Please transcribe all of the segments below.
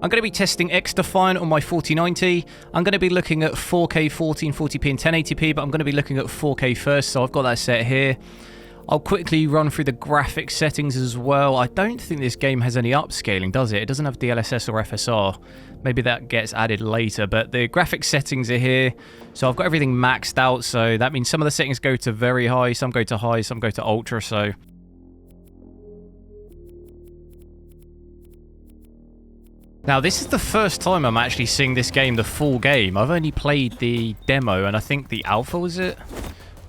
I'm going to be testing XDefiant on my 4090. I'm going to be looking at 4K, 1440p and 1080p, but I'm going to be looking at 4K first, so I've got that set here. I'll quickly run through the graphics settings as well. I don't think this game has any upscaling, does it? It doesn't have DLSS or FSR. Maybe that gets added later, but the graphics settings are here. So I've got everything maxed out, so that means some of the settings go to very high, some go to high, some go to ultra, so... Now, this is the first time I'm actually seeing this game, the full game. I've only played the demo, and I think the alpha, was it?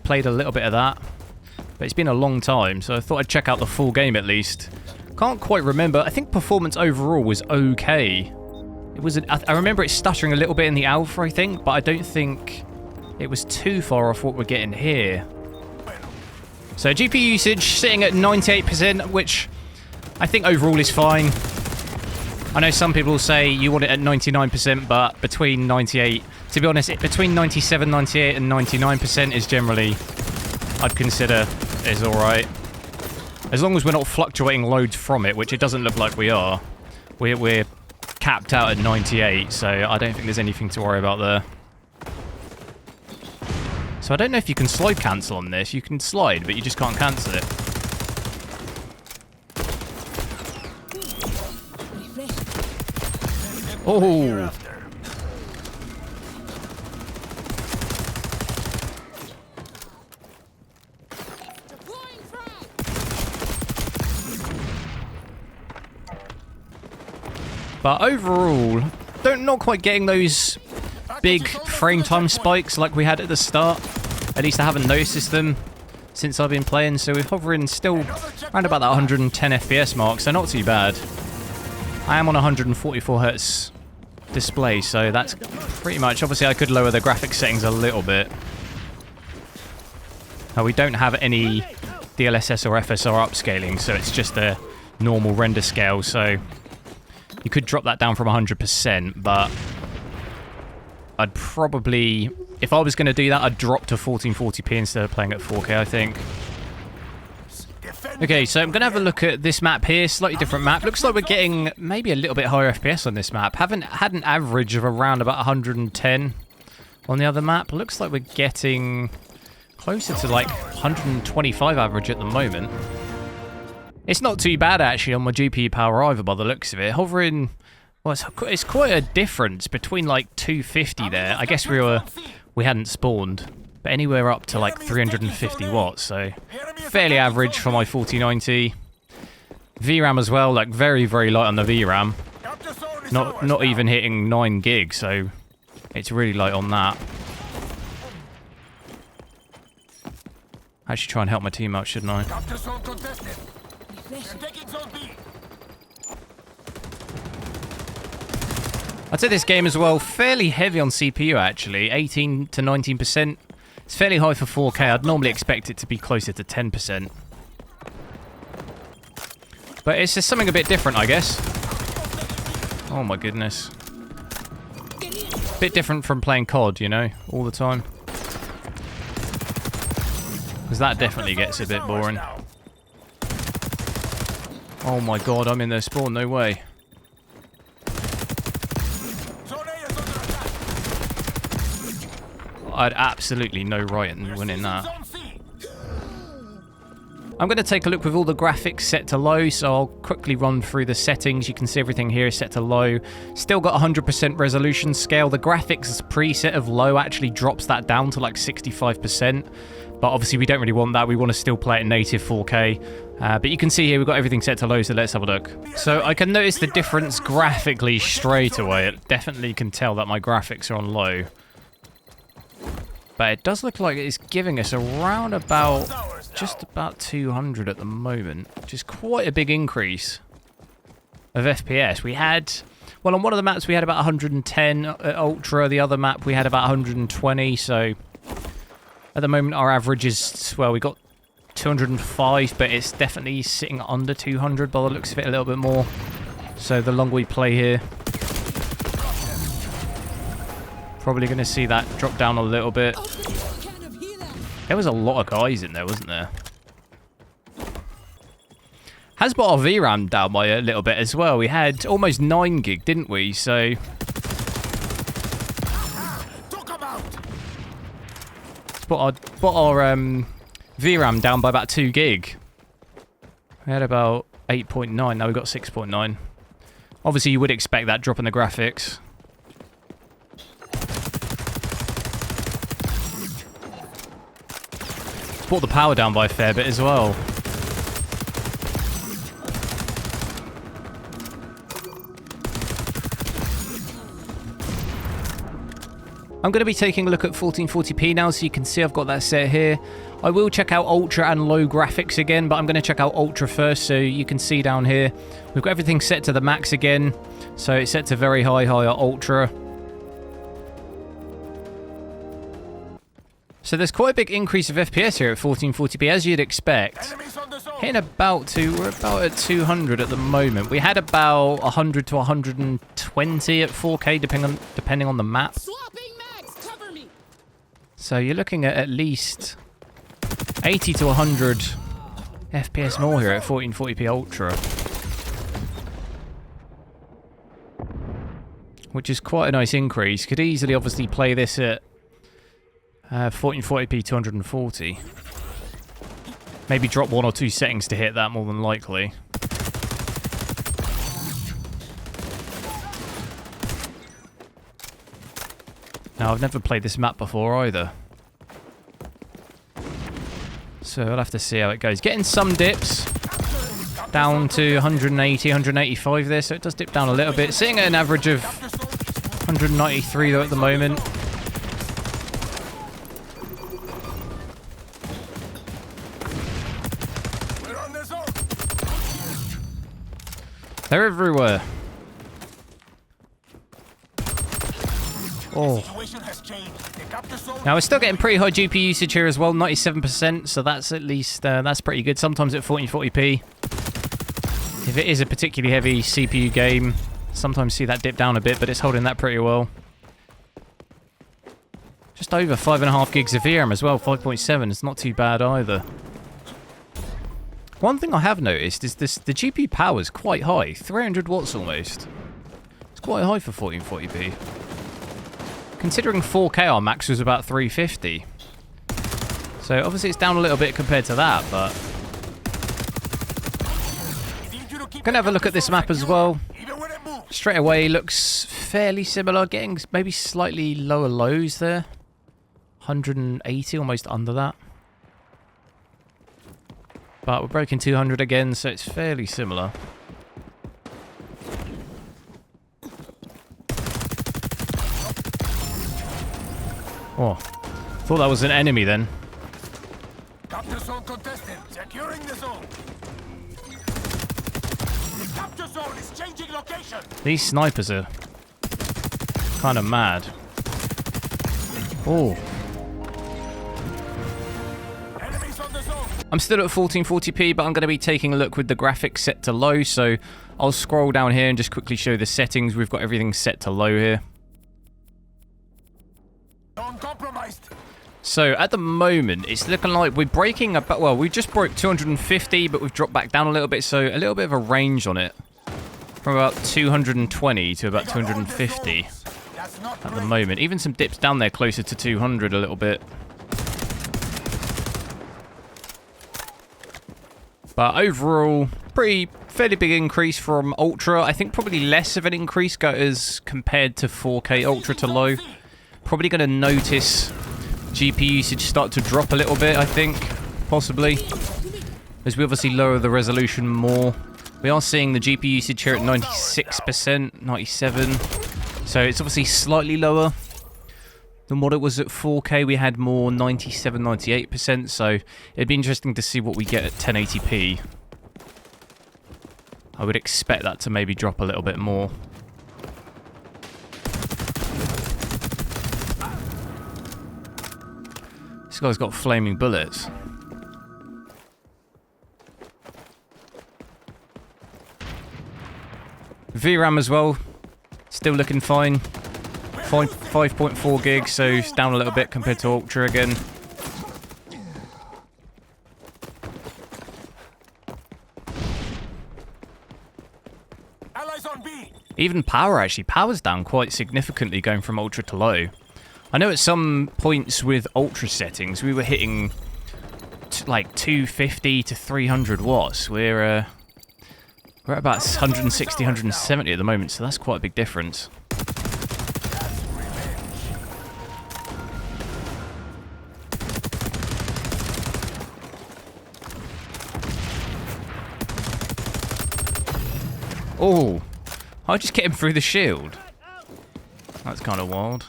Played a little bit of that. But it's been a long time, so I thought I'd check out the full game at least. Can't quite remember. I think performance overall was okay. It was. I remember it stuttering a little bit in the alpha, I think, but I don't think it was too far off what we're getting here. So GPU usage sitting at 98%, which I think overall is fine. I know some people say you want it at 99%, but between 98, to be honest, between 97, 98 and 99% is generally, I'd consider, is alright. As long as we're not fluctuating loads from it, which it doesn't look like we are. We're capped out at 98, so I don't think there's anything to worry about there. So I don't know if you can slide cancel on this. You can slide, but you just can't cancel it. Oh! But overall, not quite getting those big frame time spikes like we had at the start. At least I haven't noticed them since I've been playing, so we're hovering still around about that 110 FPS mark, so not too bad. I am on 144 Hz display, so that's pretty much... Obviously, I could lower the graphics settings a little bit. Now, we don't have any DLSS or FSR upscaling, so it's just a normal render scale, so you could drop that down from 100%, but I'd probably... If I was going to do that, I'd drop to 1440p instead of playing at 4K, I think. Okay, so I'm going to have a look at this map here, slightly different map. Looks like we're getting maybe a little bit higher FPS on this map. Haven't had an average of around about 110 on the other map. Looks like we're getting closer to like 125 average at the moment. It's not too bad actually on my GPU power either by the looks of it. Hovering, well, it's quite a difference between like 250 there. I guess we hadn't spawned. But anywhere up to like 350 watts, so fairly average for my 4090. VRAM as well, like very, very light on the VRAM. Not even hitting 9 gigs, so it's really light on that. I should try and help my team out, shouldn't I? I'd say this game as well, fairly heavy on CPU actually, 18 to 19%. It's fairly high for 4K. I'd normally expect it to be closer to 10%. But it's just something a bit different, I guess. Oh my goodness. Bit different from playing COD, you know, all the time. Because that definitely gets a bit boring. Oh my god, I'm in their spawn, no way. I had absolutely no right in winning that. I'm going to take a look with all the graphics set to low, so I'll quickly run through the settings. You can see everything here is set to low. Still got 100% resolution scale. The graphics preset of low actually drops that down to like 65%. But obviously we don't really want that. We want to still play at native 4K. But you can see here we've got everything set to low, so let's have a look. So I can notice the difference graphically straight away. It definitely can tell that my graphics are on low. But it does look like it's giving us around about, just about 200 at the moment, which is quite a big increase of FPS. We had, well, on one of the maps we had about 110 at Ultra, the other map we had about 120, so at the moment our average is, well, we got 205, but it's definitely sitting under 200 by the looks of it a little bit more. So the longer we play here, probably going to see that drop down a little bit. There was a lot of guys in there, wasn't there? Has brought our VRAM down by a little bit as well. We had almost 9 gig, didn't we? So it's brought our VRAM down by about 2 gig. We had about 8.9, now we've got 6.9. Obviously you would expect that drop in the graphics. It's brought the power down by a fair bit as well. I'm going to be taking a look at 1440p now, so you can see I've got that set here. I will check out Ultra and low graphics again, but I'm going to check out Ultra first, so you can see down here. We've got everything set to the max again, so it's set to very high at Ultra. So there's quite a big increase of FPS here at 1440p, as you'd expect. Hitting we're about at 200 at the moment. We had about 100 to 120 at 4K, depending on the map. So you're looking at least 80 to 100 FPS more here at 1440p Ultra. Which is quite a nice increase. Could easily obviously play this at 1440p 240. Maybe drop 1 or 2 settings to hit that more than likely. Now, I've never played this map before either. So I'll have to see how it goes. Getting some dips. Down to 180, 185 there, so it does dip down a little bit. Sitting at an average of 193 though at the moment. They're everywhere. Oh. Now we're still getting pretty high GPU usage here as well, 97%, so that's at least, that's pretty good. Sometimes at 1440p, if it is a particularly heavy CPU game, sometimes see that dip down a bit, but it's holding that pretty well. Just over 5.5 gigs of VRAM as well, 5.7, it's not too bad either. One thing I have noticed is the GPU power is quite high, 300 watts almost. It's quite high for 1440p. Considering 4K our max was about 350. So obviously it's down a little bit compared to that, but I'm gonna have a look at this map as well. Straight away looks fairly similar, getting maybe slightly lower lows there. 180, almost under that. But we're breaking 200 again, so it's fairly similar. Oh, thought that was an enemy then. Capture zone contested. Securing the zone. The capture zone is changing location. These snipers are kind of mad. Oh. Enemies on the zone. I'm still at 1440p, but I'm going to be taking a look with the graphics set to low, so I'll scroll down here and just quickly show the settings. We've got everything set to low here. So at the moment, it's looking like we're breaking about, well, we just broke 250, but we've dropped back down a little bit, so a little bit of a range on it. From about 220 to about 250 at the moment. Even some dips down there closer to 200 a little bit. But overall, fairly big increase from Ultra. I think probably less of an increase as compared to 4K Ultra to low. Probably going to notice GPU usage start to drop a little bit, I think, possibly. As we obviously lower the resolution more. We are seeing the GPU usage here at 96%, 97%. So it's obviously slightly lower than what it was at 4K. We had more 97, 98%. So it'd be interesting to see what we get at 1080p. I would expect that to maybe drop a little bit more. This guy's got flaming bullets. VRAM as well, still looking fine. 5.4 gigs, so it's down a little bit compared to Ultra again. Even power, actually. Power's down quite significantly going from ultra to low. I know at some points with ultra settings, we were hitting like 250 to 300 watts. We're at about 160, 170 at the moment, so that's quite a big difference. Oh, I just get him through the shield. That's kind of wild.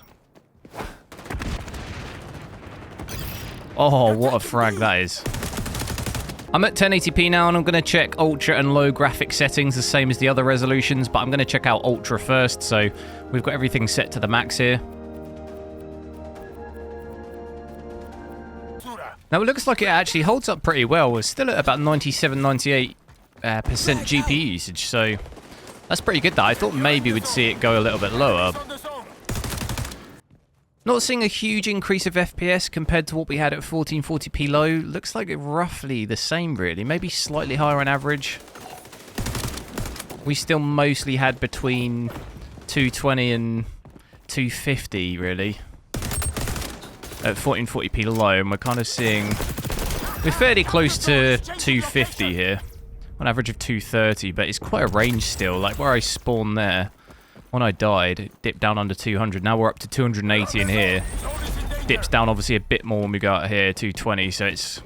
Oh, what a frag that is. I'm at 1080p now, and I'm going to check ultra and low graphic settings, the same as the other resolutions, but I'm going to check out ultra first, so we've got everything set to the max here. Now, it looks like it actually holds up pretty well. We're still at about 97, 98% GPU usage, so that's pretty good. That I thought maybe we'd see it go a little bit lower. Not seeing a huge increase of FPS compared to what we had at 1440p low. Looks like roughly the same, really. Maybe slightly higher on average. We still mostly had between 220 and 250, really, at 1440p low, and we're kind of seeing... We're fairly close to 250 here. On average of 230, but it's quite a range still. Like where I spawned there, when I died, it dipped down under 200. Now we're up to 280 in here. Dips down obviously a bit more when we go out here, 220, so it's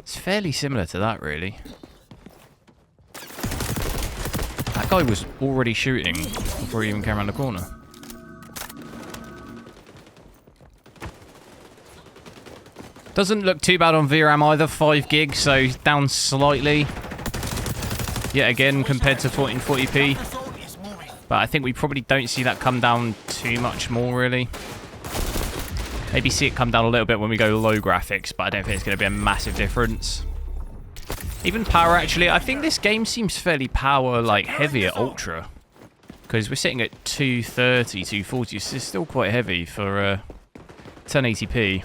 fairly similar to that, really. That guy was already shooting before he even came around the corner. Doesn't look too bad on VRAM either, 5 gig, so down slightly. Yet again, compared to 1440p. But I think we probably don't see that come down too much more, really. Maybe see it come down a little bit when we go low graphics, but I don't think it's going to be a massive difference. Even power, actually, I think this game seems fairly power, like, heavy at ultra. Because we're sitting at 230, 240, so it's still quite heavy for 1080p.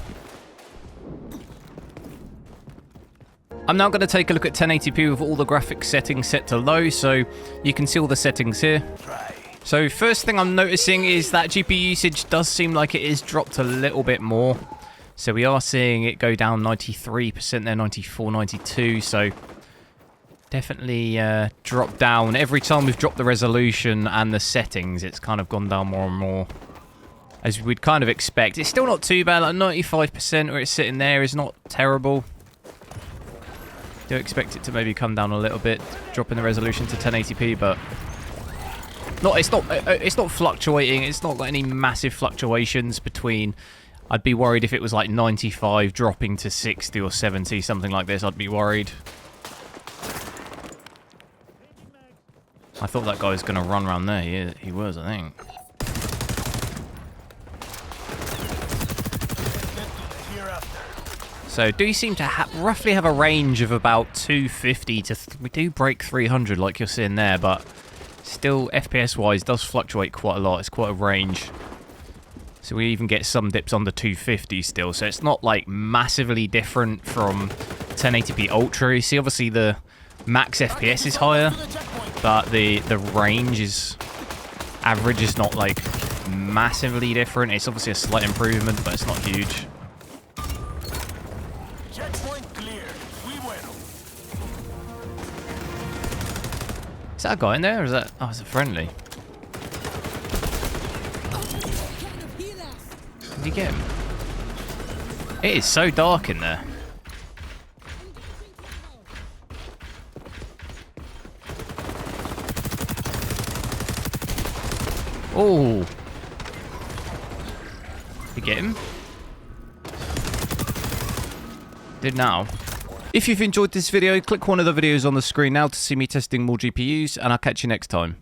I'm now going to take a look at 1080p with all the graphics settings set to low, so you can see all the settings here. So first thing I'm noticing is that GPU usage does seem like it is dropped a little bit more. So we are seeing it go down 93% there, 94, 92, so definitely dropped down. Every time we've dropped the resolution and the settings, it's kind of gone down more and more, as we'd kind of expect. It's still not too bad, like 95% where it's sitting there is not terrible. Do expect it to maybe come down a little bit, dropping the resolution to 1080p, but it's not fluctuating. It's not got any massive fluctuations between. I'd be worried if it was like 95 dropping to 60 or 70, something like this. I'd be worried. I thought that guy was going to run around there. He was, I think. So, do you seem to roughly have a range of about 250 to... we do break 300 like you're seeing there, but still, FPS-wise, does fluctuate quite a lot. It's quite a range. So we even get some dips on the 250 still. So it's not, like, massively different from 1080p Ultra. You see, obviously, the max FPS is higher, but the range is... average is not, like, massively different. It's obviously a slight improvement, but it's not huge. Is that a guy in there, or is that... oh, it's a friendly. Did you get him? It is so dark in there. Oh. Did you get him? Did now. If you've enjoyed this video, click one of the videos on the screen now to see me testing more GPUs, and I'll catch you next time.